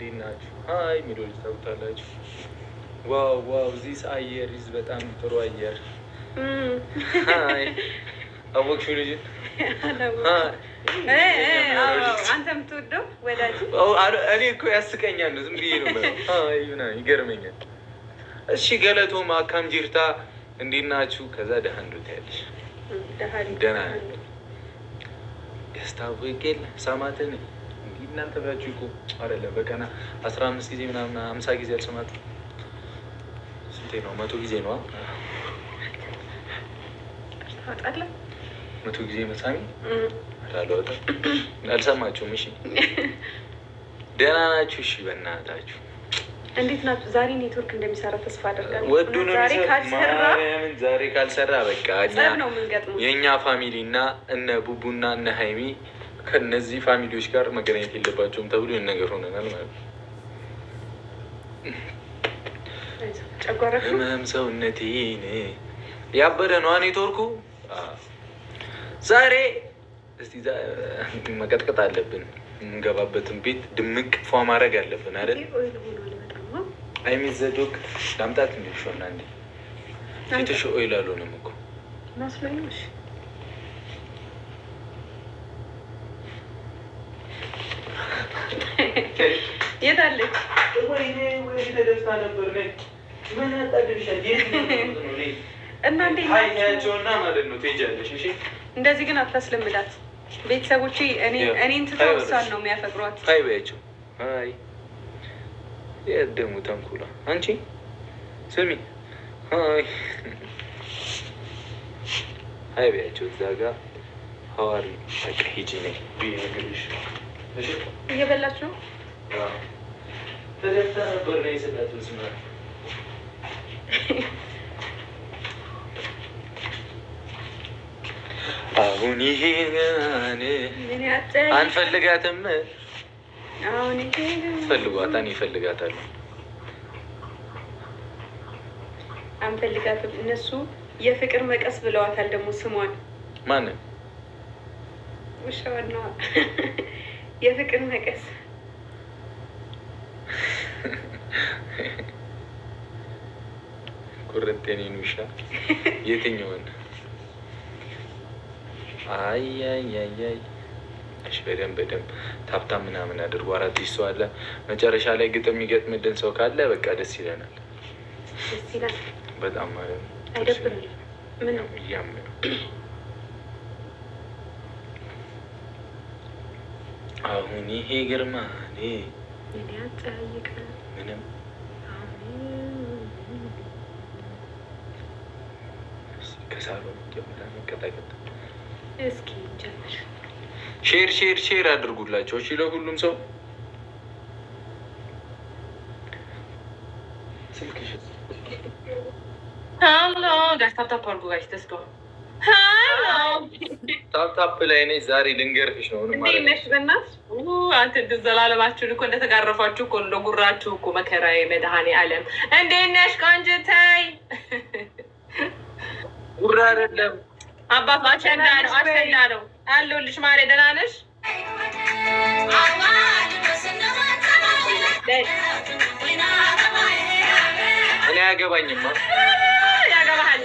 እንዴት ናችሁ? ሀይ ሚዶች ታውቁታላችሁ። ዋው ዋው ዚስ አየር ይዝ በጣም ጥሩ አየር። ሀይ አወቅሽው ልጅ አንተ የምትወደው ወዳጅ እኔ እኮ ያስቀኛል። ዝም ብዬ ነው ሀይ ምናምን ይገርመኛል። እሺ ገለቶማ አካም ጅርታ እንዴት ናችሁ? ከዛ ደህና እንዶት ያለሽ ደህና ያስታውቄል ሰማትን እናንተ ጋችሁ እኮ አይደለም በቀና 15 ጊዜ ምናምን 50 ጊዜ አልሰማት ስንቴ ነው? 100 ጊዜ ነው። 100 ጊዜ መሳሚ አላወጣ አልሰማችሁም? እሺ ደህና ናችሁ? እሺ በእናታችሁ እንዴት ናችሁ? ዛሬ ኔትወርክ እንደሚሰራ ተስፋ አደርጋለሁ። ወዱን ዛሬ ካልሰራ በቃ ነው የምንገጥመው። የእኛ ፋሚሊ እና እነ ቡቡና እነ ሀይሚ ከእነዚህ ፋሚሊዎች ጋር መገናኘት የለባቸውም ተብሎ ነገር ሆነናል ማለት ነው። ህመም ሰውነቴን ያበደ ነዋ ኔትወርኩ። ዛሬ እስቲ መቀጥቀጥ አለብን። የምንገባበትን ቤት ድምቅ ፏ ማድረግ አለብን አይደል? አይሚዘዶክ ዳምጣት እንዲሾና እንዲ ፊትሽ ኦይል አልሆነም እኮ መስሎኝሽ። የት አለች? ተደፍታ ነበር ምን ያጣድርሻል? እና እንዴቸውና ማለት ነው ትሄጃለሽ። እሺ እንደዚህ ግን አታስለምዳት። ቤተሰቦቼ እኔን ትተው እሷን ነው የሚያፈቅሯት። ሀይ በያቸው። ሀይ የደሙ ተንኩላ አንቺ ስሚ ሀይ ሀይ በያቸው። እዛ ጋ ሀዋሪ በቃ ሂጂ ነኝ ብዬሽ እየበላች ነው። ተደፍታ ነበር ነው የስላት ስማ አሁን ይሄ አንፈልጋትም። ፈልጓታን ይፈልጋታሉ። አንፈልጋትም። እነሱ የፍቅር መቀስ ብለዋታል። ደግሞ ስሟን ማንን? ውሻዋና የፍቅር መቀስ ኩረንቴኔን ውሻ የትኛውን? አይ እሺ በደንብ ታብታብ ምናምን አድርጎ 4 ሰው አለ። መጨረሻ ላይ ግጥም የሚገጥምልን ሰው ካለ በቃ ደስ ይለናል። ደስ ይላል በጣም ማለት ነው። አይደብርም? ምን እያመነ አሁን ይሄ ግርማ ምንም ከሳሎን ጀምራ መቀጣቀጥ። እስኪ ጀምር። ሼር አድርጉላቸው እሺ፣ ለሁሉም ሰው ስልክሽ። ሄሎ ጋይስ ታፕ አድርጉ ጋይስ ተስኮ። ሄሎ ታፕ ላይ ነኝ ዛሬ ልንገርፍሽ ነው። እንዴት ነሽ? በእናትሽ አንተ እንደው ዘላለማችሁን እኮ እንደተጋረፋችሁ እኮ እንደጉራችሁ እኮ መከራዬ መድኃኔዓለም። እንዴት ነሽ ቆንጅተይ? ጉራ አይደለም አባት አቸንዳ ነው አለሁልሽ። ማሬ ደህና ነሽ? እኔ አያገባኝማ። ያገባሃል።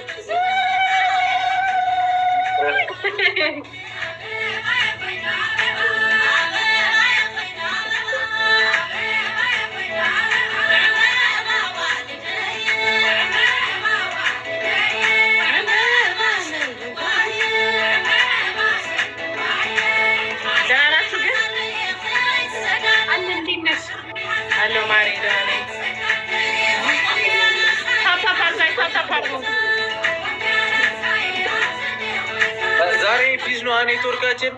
ዛሬ ፒዝ ነው ኔትወርካችን።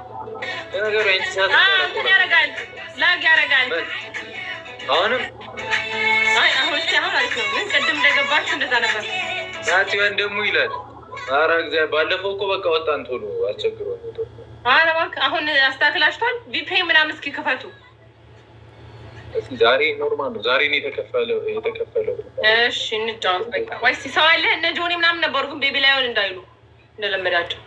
ነገሩ እንትን ያደርጋል፣ ላግ ያደርጋል። አሁንም አሁን አሪፍ ነው፣ ግን ቅድም እንደገባችሁ እንደዛ ነበር። ናቲዋን ደግሞ ይላል። ኧረ እግዚአብሔር ባለፈው እኮ በቃ ወጣን ቶሎ አስቸግሮ ነው። ኧረ እባክህ አሁን አስተካክላችኋል? ቪፒኤ ምናምን እስኪ ክፈቱ። ዛሬ ኖርማል ነው። ዛሬ ነው የተከፈለው። እሺ እንጫወት በቃ። ወይስ ሰው አለ? እነ ጆኒ ምናምን ነበሩ፣ ግን ቤቢ ላይሆን እንዳይሉ እንደለመዳቸው።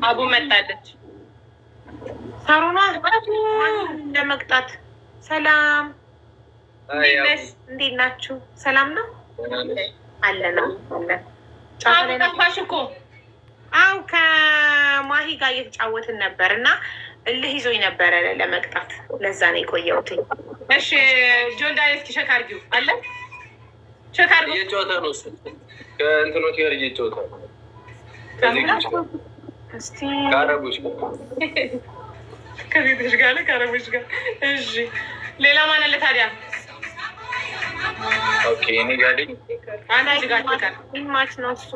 አቡ መጣለች። ሳሮኗ ለመቅጣት ሰላም፣ እንዴት ናችሁ? ሰላም ነው አለ ነው አለ ጠፋሽ እኮ። አዎ ከማሂ ጋር እየተጫወትን ነበር እና እልህ ይዞኝ ነበረ ለመቅጣት፣ ለዛ ነው የቆየሁትኝ። እሺ ጆን ዳይሬክት ቼክ አድርጊው አለ ቼክ አድርጊው። እየጨዋታ ነው እሱ ከእንትኖች ጋር እየጨዋታ ነው። እስቲ ከአረቦች ከቤቶች ጋር ነው ከአረቦች ጋር። እሺ ሌላ ማን አለ ታዲያ? ኦኬ እኔ ጋር አንድ ጋር ማች ነው እሱ